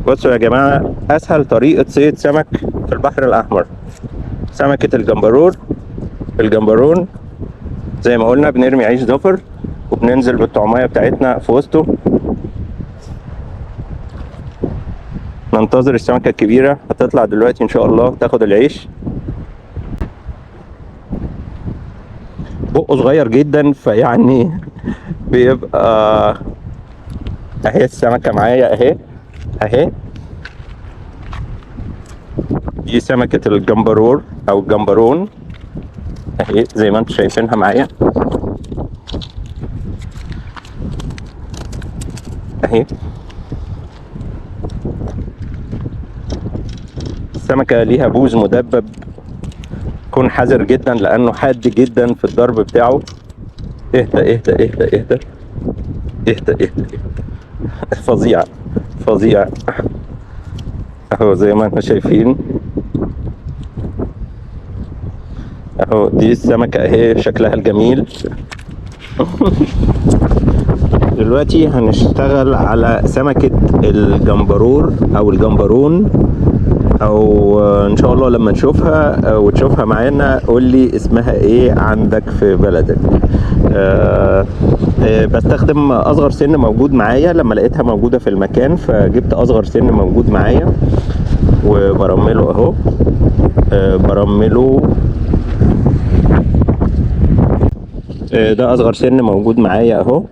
بصوا يا جماعة، أسهل طريقة صيد سمك في البحر الأحمر سمكة الجمبرون. زي ما قلنا بنرمي عيش ضفر وبننزل بالطعمية بتاعتنا في وسطه، ننتظر السمكة الكبيرة هتطلع دلوقتي إن شاء الله تاخد العيش. بقه صغير جدا فيعني بيبقى اهي السمكة معايا اهي دي سمكة الجمبرور او الجمبرون اهي زي ما انتم شايفينها معايا اهي. السمكة ليها بوز مدبب، كن حذر جدا لانه حاد جدا في الضرب بتاعه. اهدى فظيع اهو زي ما احنا شايفين اهو. دي السمكة اهي شكلها الجميل. دلوقتي هنشتغل على سمكة الجمبرور او الجمبرون، او ان شاء الله لما نشوفها وتشوفها معانا قول لي اسمها ايه عندك في بلدك. بستخدم اصغر سن موجود معايا، لما لقيتها موجودة في المكان فجبت اصغر سن موجود معايا وبرمله اهو. برمله ده اصغر سن موجود معايا اهو،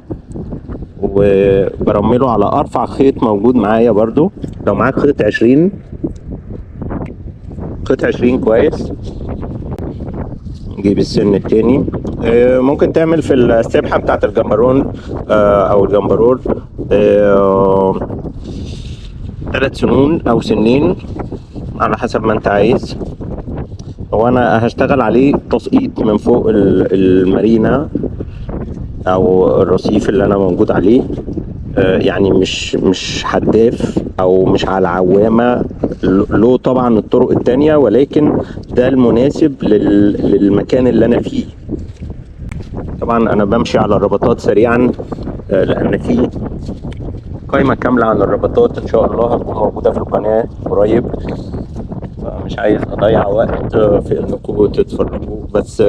وبرمله على ارفع خيط موجود معايا برضو. لو معاك خيط 20 كويس. نجيب السن التاني. ممكن تعمل في السبحة بتاعت الجمبرون او الجمبرور 3 سنون او سنين على حسب ما انت عايز. وانا هشتغل عليه تسقيط من فوق المارينا او الرصيف اللي انا موجود عليه. يعني مش حداف او مش على عوامة له طبعا الطرق التانية، ولكن ده المناسب للمكان اللي انا فيه. طبعا انا بمشي على الربطات سريعا لان في قائمة كاملة عن الربطات ان شاء الله هتكون موجودة في القناة قريب، مش عايز اضيع وقت في انكم تتفرجوا، بس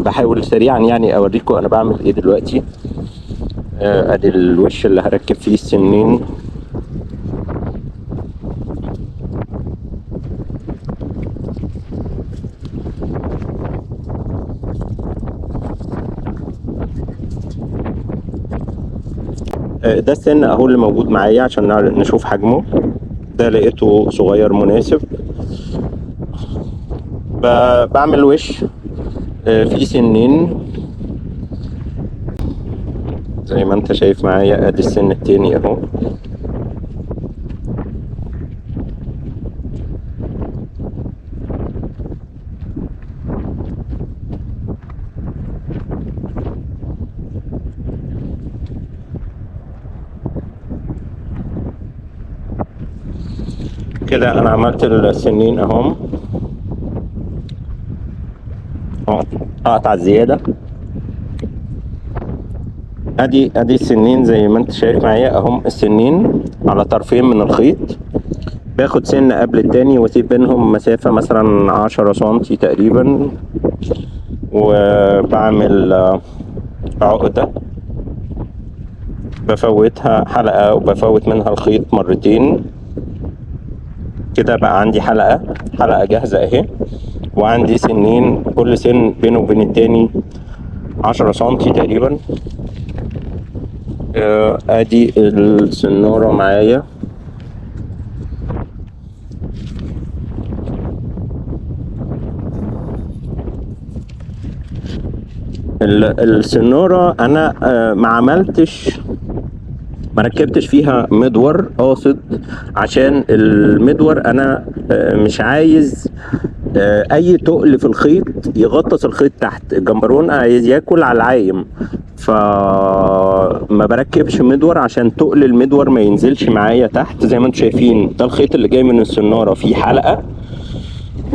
بحاول سريعا يعني اوريكم انا بعمل ايه دلوقتي. ادي الوش اللي هركب فيه السنين. ده السن اهو اللي موجود معايا عشان نشوف حجمه. ده لقيته صغير مناسب. بعمل وش فيه سنين زي ما انت شايف معايا. ادي السن التاني اهو. كده انا عملت السنين اهم. اقطع الزيادة. ادي السنين زي ما انت شايف معايا اهم. السنين على طرفين من الخيط. باخد سن قبل التاني واسيب بينهم مسافة مثلا 10 سنتي تقريبا، وبعمل عقدة بفوتها حلقة وبفوت منها الخيط مرتين. كده بقى عندي حلقة جاهزة اهي، وعندي سنين كل سن بينه وبين التاني 10 سنتي تقريبا. ادي السنارة معايا. السنارة انا ما ركبتش فيها مدور قاصد، عشان المدور انا مش عايز اي تقل في الخيط يغطس الخيط تحت. الجمبرون عايز ياكل على العايم، فما بركبش مدور عشان تقل المدور ما ينزلش معايا تحت. زي ما انتم شايفين ده الخيط اللي جاي من السنارة فيه حلقة.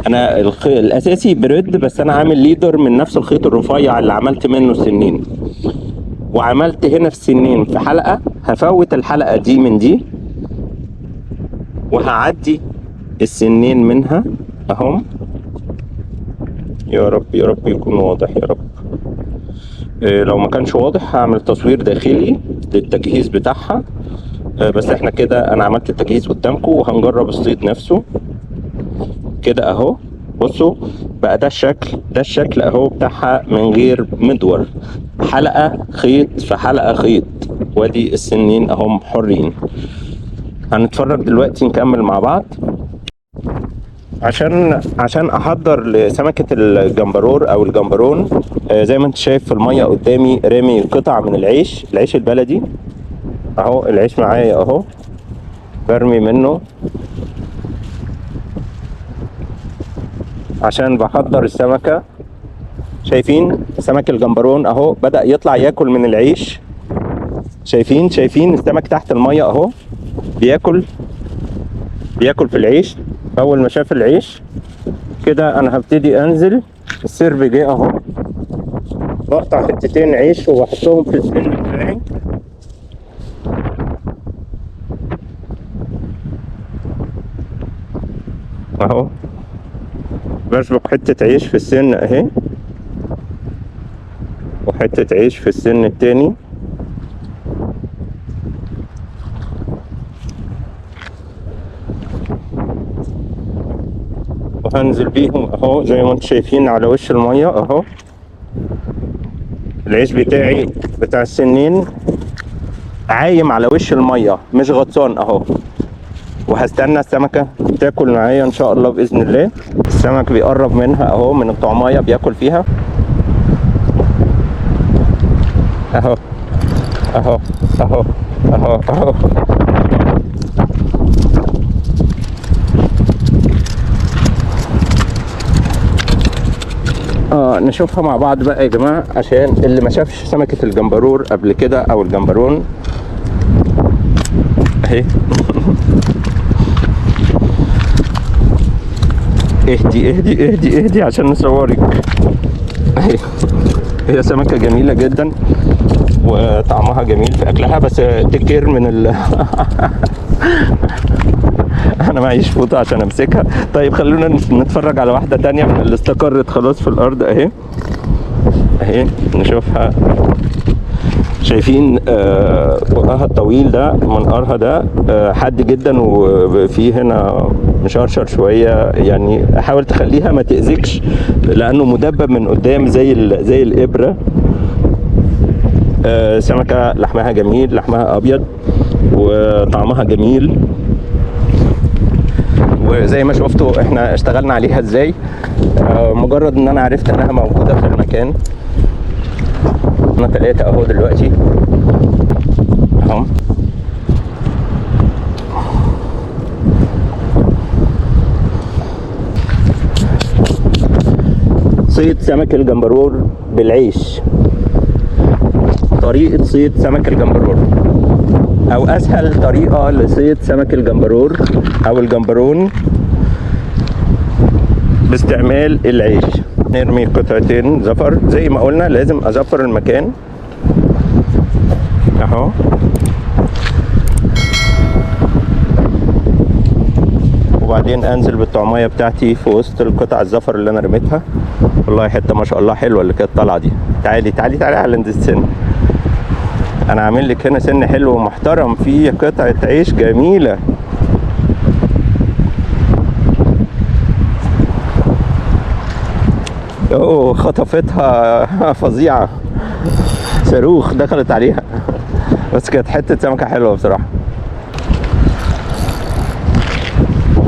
انا الاساسي بريد، بس انا عامل ليدر من نفس الخيط الرفيع اللي عملت منه السنين، وعملت هنا في السنين في حلقة. هفوت الحلقة دي من دي وهعدي السنين منها اهم. يا رب يا رب يكون واضح يا رب. لو ما كانش واضح هعمل تصوير داخلي للتجهيز بتاعها. بس احنا كده انا عملت التجهيز قدامكم وهنجرب الصيد نفسه كده اهو. بصوا بقى ده الشكل اهو بتاعها من غير مدور، حلقة خيط في حلقة خيط، وادي السنين اهم حرين. هنتفرج دلوقتي نكمل مع بعض. عشان احضر لسمكة الجمبرور او الجمبرون، زي ما انت شايف في المية قدامي رامي قطع من العيش البلدي اهو. العيش معايا اهو برمي منه عشان بحضر السمكة. شايفين سمك الجمبرون اهو بدأ يطلع ياكل من العيش. شايفين السمك تحت المية اهو بياكل في العيش. اول ما شاف العيش كده انا هبتدي انزل. السيرف جه اهو، بقطع حتتين عيش وبحطهم في السن بتاعي اهو. بشبك حتة عيش في السن اهي، وحتة عيش في السن التاني. وهنزل بيهم اهو زي ما انتم شايفين على وش المية اهو. العيش بتاعي بتاع السنين عايم على وش المية مش غطسان اهو. وهستنى السمكة تاكل معايا ان شاء الله باذن الله. السمك بيقرب منها اهو، من الطعمية بياكل فيها اهو اهو اهو اهو اهو. نشوفها مع بعض بقى يا جماعة، عشان اللي ما شافش سمكة الجمبرور قبل كده او الجمبرون اهي. اهدي عشان نصورك اهي. هي سمكة جميلة جدا وطعمها جميل في اكلها، بس تكير من انا معيش فوطة عشان امسكها. طيب خلونا نتفرج على واحدة تانية من اللي استقرت خلاص في الارض اهي. نشوفها. شايفين بقها الطويل ده، منقارها ده حاد جدا، وفيه هنا مشرشر شويه. يعني حاول تخليها ما تأذيكش لانه مدبب من قدام زي الابره. سمكه لحمها جميل، لحمها ابيض وطعمها جميل. وزي ما شفتوا احنا اشتغلنا عليها ازاي. مجرد ان انا عرفت انها موجوده في المكان. انا 3 اهو دلوقتي اهو. صيد سمك الجمبرور بالعيش. طريقة صيد سمك الجمبرور او اسهل طريقة لصيد سمك الجمبرور او الجمبرون باستعمال العيش. نرمي قطعتين زفر زي ما قلنا، لازم ازفر المكان اهو. وبعدين انزل بالطعمية بتاعتي في وسط القطع الزفر اللي انا رميتها. والله حتة ما شاء الله حلوة اللي كانت طالعة دي. تعالي على عند السن. انا عامل لك هنا سن حلو ومحترم فيه قطعة عيش جميلة. اوه خطفتها فظيعة، صاروخ دخلت عليها. بس كانت حتة سمكة حلوة بصراحة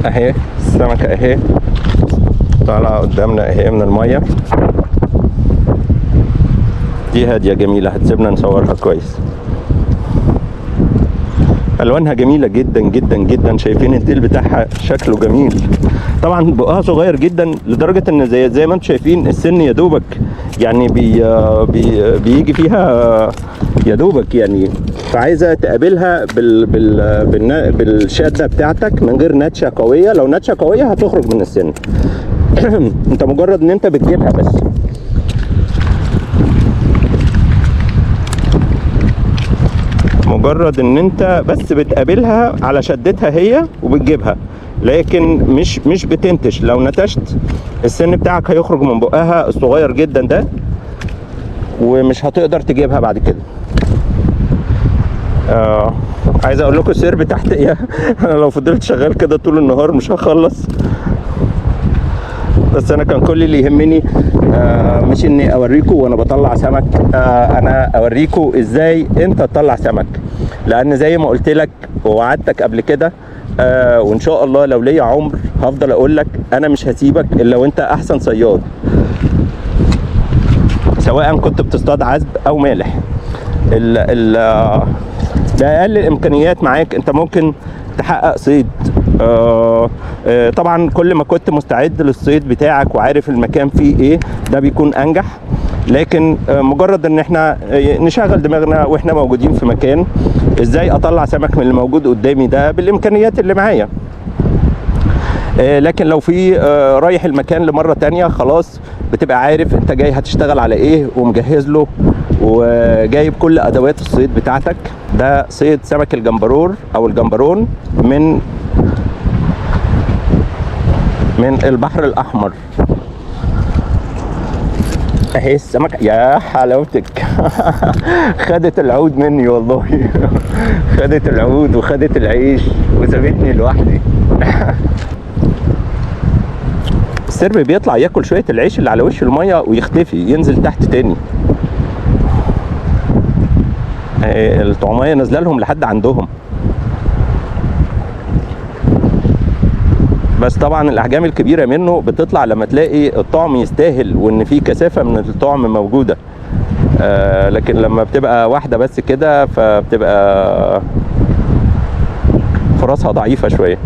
اهي. السمكة اهي طالعة قدامنا اهي من المية. دي هادية جميلة، هتسيبنا نصورها كويس. الوانها جميله جدا جدا جدا. شايفين الديل بتاعها شكله جميل. طبعا بقها صغير جدا لدرجه ان زي ما انتم شايفين السن يا دوبك يعني بيجي فيها يا دوبك يعني. فعايزه تقابلها بالشده بتاعتك من غير نتشه قويه. لو نتشه قويه هتخرج من السن. انت مجرد ان انت بتجيبها بس. مجرد ان انت بس بتقابلها على شدتها هي وبتجيبها، لكن مش بتنتش. لو نتشت السن بتاعك هيخرج من بقها الصغير جدا ده، ومش هتقدر تجيبها بعد كده. عايز اقول لكم السرب تحت ايه. انا لو فضلت شغال كده طول النهار مش هخلص، بس انا كان كل اللي يهمني مش اني اوريكم وانا بطلع سمك، انا اوريكم ازاي انت تطلع سمك. لان زي ما قلت لك ووعدتك قبل كده، وان شاء الله لو ليا عمر هفضل اقول لك انا مش هسيبك الا وانت احسن صياد، سواء كنت بتصطاد عذب او مالح. بأقل الامكانيات معاك انت ممكن تحقق صيد. طبعا كل ما كنت مستعد للصيد بتاعك وعارف المكان فيه ايه ده بيكون انجح، لكن مجرد ان احنا نشغل دماغنا واحنا موجودين في مكان، ازاي اطلع سمك من اللي موجود قدامي ده بالامكانيات اللي معايا. لكن لو في رايح المكان لمرة تانية، خلاص بتبقى عارف انت جاي هتشتغل على ايه ومجهز له، وجايب كل ادوات الصيد بتاعتك. ده صيد سمك الجمبرور او الجمبرون من البحر الاحمر. اهي السمكة يا حلاوتك. خدت العود مني والله. خدت العود وخدت العيش وسابتني لوحدي. السرب بيطلع ياكل شوية العيش اللي على وش المية ويختفي ينزل تحت تاني. الطعمية نازله لهم لحد عندهم. بس طبعا الاحجام الكبيره منه بتطلع لما تلاقي الطعم يستاهل وان في كثافه من الطعم موجوده. لكن لما بتبقى واحده بس كده فبتبقى فرصها ضعيفه شويه.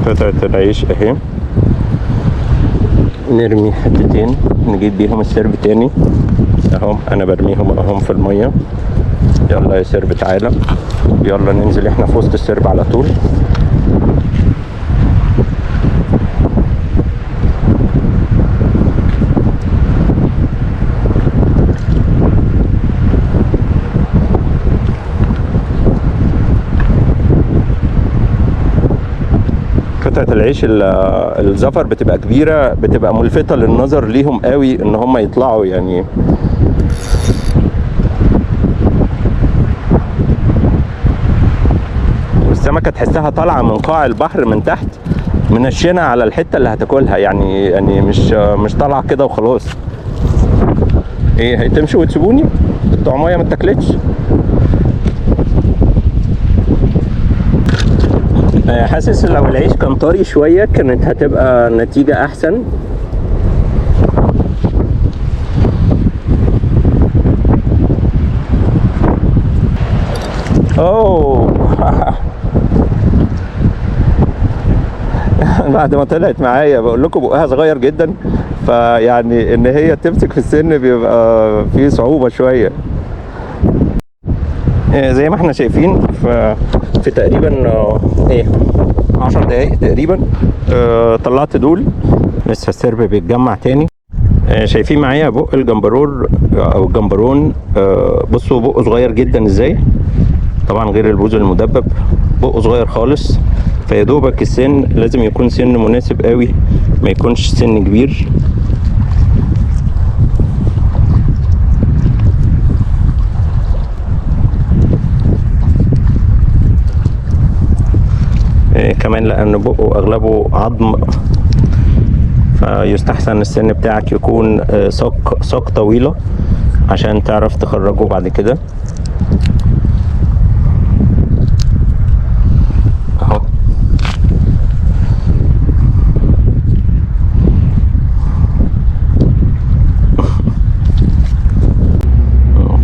قطعه العيش اهي، نرمي حتتين نجيب بيهم السرب تاني اهم. انا برميهم اهم في الميه. يلا يا سرب تعالى، يلا ننزل احنا في وسط السرب على طول. قطعة العيش الزفر بتبقى كبيرة، بتبقى ملفتة للنظر ليهم قوي ان هم يطلعوا يعني. السمكة تحسها طالعة من قاع البحر من تحت، منشنة على الحتة اللي هتاكلها، يعني مش طالعة كده وخلاص. ايه هتمشوا وتسيبوني؟ الطعمية ما اتاكلتش؟ حاسس لو العيش كان طري شوية كانت هتبقى نتيجة احسن. اوه. بعد ما طلعت معايا بقول لكم بقها صغير جدا، فيعني ان هي تمسك في السن بيبقى فيه صعوبة شوية. زي ما احنا شايفين في تقريبا 10 دقايق تقريبا طلعت دول. لسه السرب بيتجمع تاني. شايفين معايا بق الجمبرور او الجمبرون. بصوا بقه صغير جدا ازاي، طبعا غير البوز المدبب، بقه صغير خالص. فيدوبك السن لازم يكون سن مناسب قوي، ما يكونش سن كبير. كمان لان بقه اغلبه عظم، فيستحسن السن بتاعك يكون ساق طويلة عشان تعرف تخرجه بعد كده. اهو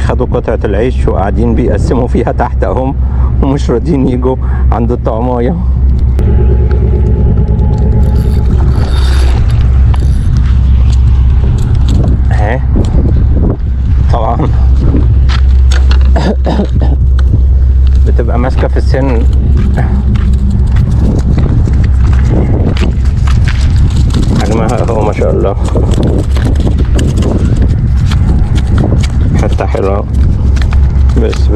خدوا قطعة العيش وقاعدين بيقسموا فيها تحت اهم، ومش راضيين يجوا عند الطعماية. اهي طبعا بتبقى ماسكة في السن. حجمها اهو ما شاء الله. افتح هنا. بس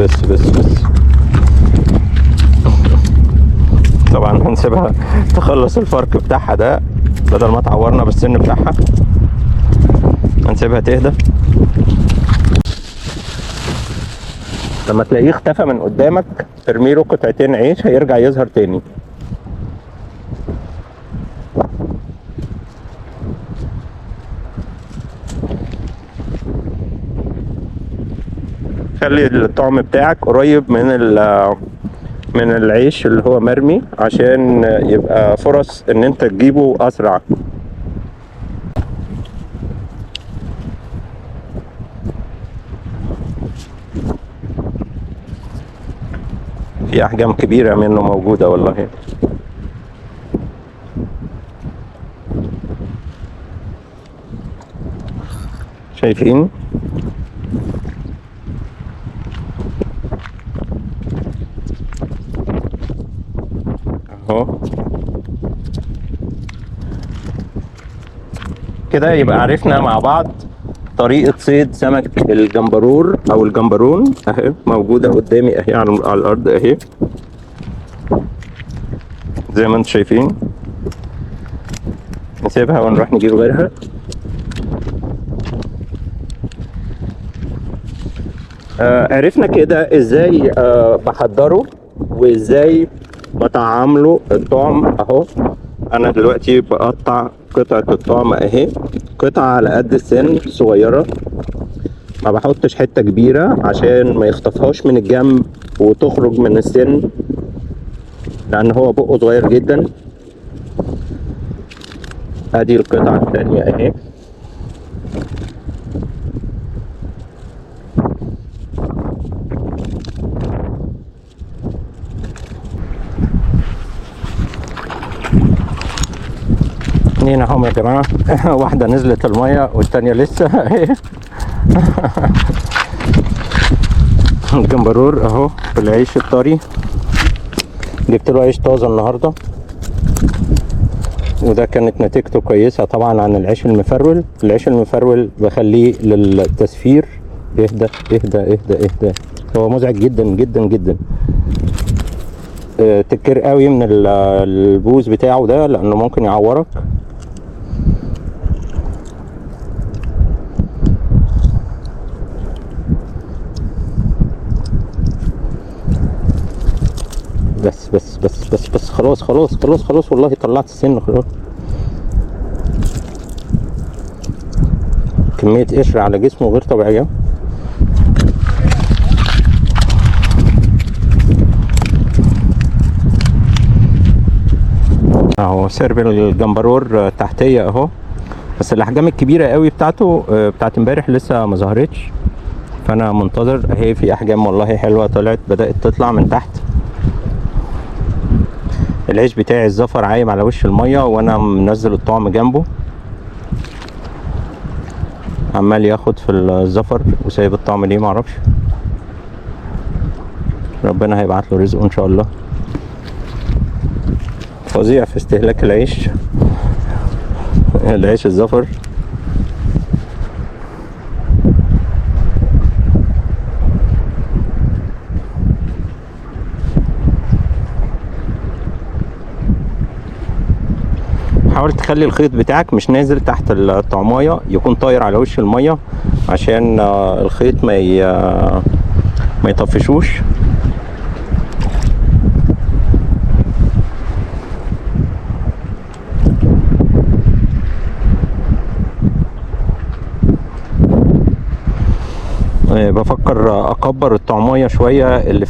طبعا هنسيبها تخلص الفرق بتاعها ده بدل ما تعورنا بالسن بتاعها. هنسيبها تهدى. لما تلاقيه اختفى من قدامك ارميله قطعتين عيش هيرجع يظهر تاني. خلي الطعم بتاعك قريب من العيش اللي هو مرمي عشان يبقى فرص ان انت تجيبه اسرع. في احجام كبيرة منه موجودة والله. شايفين؟ اهو كده يبقى عرفنا مع بعض طريقة صيد سمك الجمبرور او الجمبرون. اهي موجودة قدامي اهي على الارض اهي زي ما انتم شايفين. نسيبها ونروح نجيب غيرها. عرفنا كده ازاي بحضره وازاي بطعم له الطعم. اهو انا دلوقتي بقطع قطعة الطعم اهي، قطعة على قد السن صغيرة، ما بحطش حتة كبيرة عشان ما يخطفهاش من الجنب وتخرج من السن لان هو بقه صغير جدا. ادي القطعة الثانية اهي. اتنين اهم يا جماعة. واحدة نزلت المية والتانية لسه اهي. الجمبرور اهو بالعيش الطري. جبت له عيش طازة النهاردة وده كانت نتيجته كويسة طبعا عن العيش المفرول. العيش المفرول بخليه للتسفير. اهدى اهدى اهدى اهدى. هو مزعج جدا جدا جدا. تكر قوي من البوز بتاعه ده لانه ممكن يعورك. بس خلاص والله طلعت السن خلاص. كمية قشر على جسمه غير طبيعية. اهو سرب الجمبرور تحتية اهو، بس الاحجام الكبيرة قوي بتاعته بتاعت امبارح لسه ما ظهرتش، فانا منتظر. اهي في احجام والله حلوة طلعت، بدأت تطلع من تحت. العيش بتاعي الزفر عايم على وش المية وانا منزل الطعم جنبه، عمال ياخد في الزفر وسايب الطعم ليه معرفش. ربنا هيبعت له رزقه ان شاء الله. فظيع في استهلاك العيش. العيش الزفر. حاول تخلي الخيط بتاعك مش نازل تحت الطعمايه، يكون طاير على وش الميه عشان الخيط ما يطفشوش. بفكر اكبر الطعمايه شويه اللي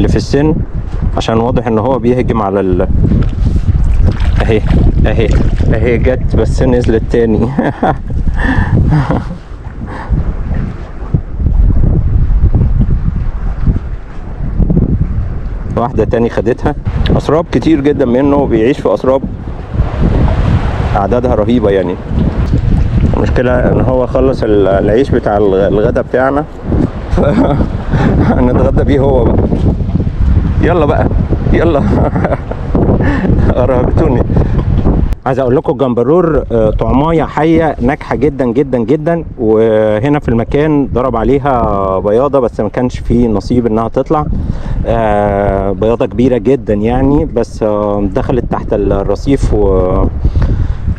في السن، عشان واضح ان هو بيهجم على اهي جت بس نزلت تاني. واحدة تاني خدتها. اسراب كتير جدا منه بيعيش في اسراب اعدادها رهيبة يعني. المشكلة ان هو خلص العيش بتاع الغدا بتاعنا. نتغدى بيه هو بقى. يلا بقى يلا. ارهقتوني. عايز اقول لكم الجمبرور طعمايه حيه ناجحه جدا جدا جدا، وهنا في المكان ضرب عليها بياضه بس ما كانش فيه نصيب انها تطلع. بياضه كبيره جدا يعني، بس دخلت تحت الرصيف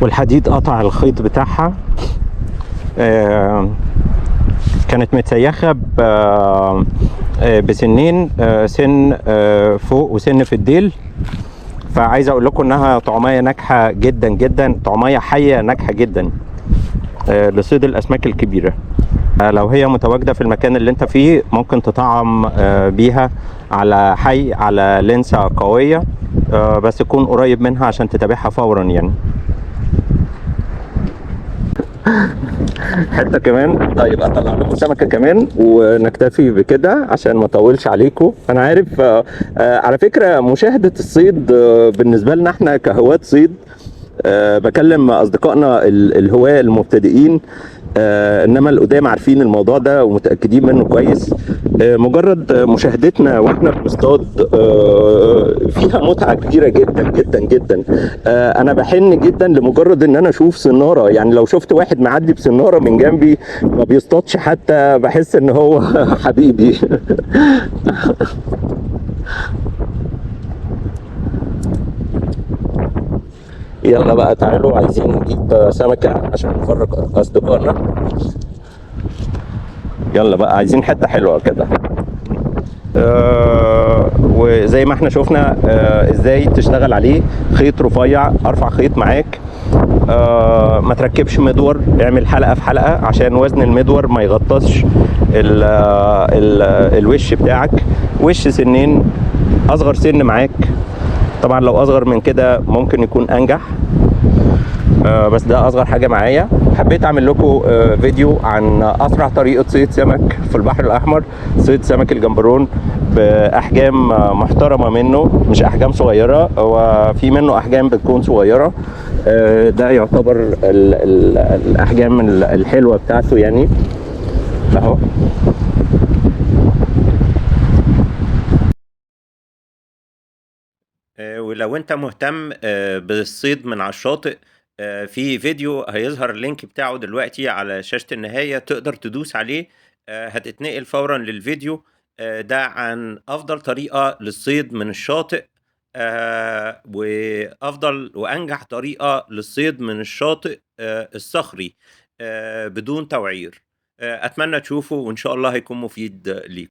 والحديد قطع الخيط بتاعها. كانت متسيخه بسنين، سن فوق وسن في الديل. فعايز اقول لكم انها طعميه ناجحه جدا جدا، طعميه حيه ناجحه جدا لصيد الاسماك الكبيره. لو هي متواجده في المكان اللي انت فيه ممكن تطعم بيها على حي، على لنسه قويه، بس تكون قريب منها عشان تتابعها فورا يعني. حته كمان. طيب اطلع لكم سمكه كمان ونكتفي بكده عشان ما اطولش عليكم. انا عارف على فكره مشاهده الصيد بالنسبه لنا احنا كهواة صيد، بكلم اصدقائنا الهواة المبتدئين، انما القدام عارفين الموضوع ده ومتاكدين منه كويس. مجرد مشاهدتنا واحنا بنصطاد فيها متعه كبيره جدا جدا جدا. انا بحن جدا لمجرد ان انا اشوف سناره، يعني لو شفت واحد معدي بسناره من جنبي ما بيصطادش حتى بحس ان هو حبيبي. يلا بقى تعالوا عايزين نجيب سمكة عشان نفرج أصدقائنا. يلا بقى عايزين حتة حلوة كده. وزي ما احنا شفنا ازاي تشتغل عليه. خيط رفيع، ارفع خيط معاك. ما تركبش مدور، اعمل حلقة في حلقة عشان وزن المدور ما يغطسش الوش بتاعك. وش سنين، اصغر سن معاك. طبعا لو اصغر من كده ممكن يكون انجح، بس ده اصغر حاجه معايا. حبيت اعمل لكم فيديو عن اسرع طريقه صيد سمك في البحر الاحمر، صيد سمك الجمبرون باحجام محترمه منه، مش احجام صغيره، هو في منه احجام بتكون صغيره. ده يعتبر الاحجام الحلوه بتاعته يعني اهو. ولو انت مهتم بالصيد من على الشاطئ، في فيديو هيظهر اللينك بتاعه دلوقتي على شاشة النهاية، تقدر تدوس عليه هتتنقل فورا للفيديو ده عن أفضل طريقة للصيد من الشاطئ، وأفضل وأنجح طريقة للصيد من الشاطئ الصخري بدون توعير. أتمنى تشوفه وإن شاء الله هيكون مفيد ليك.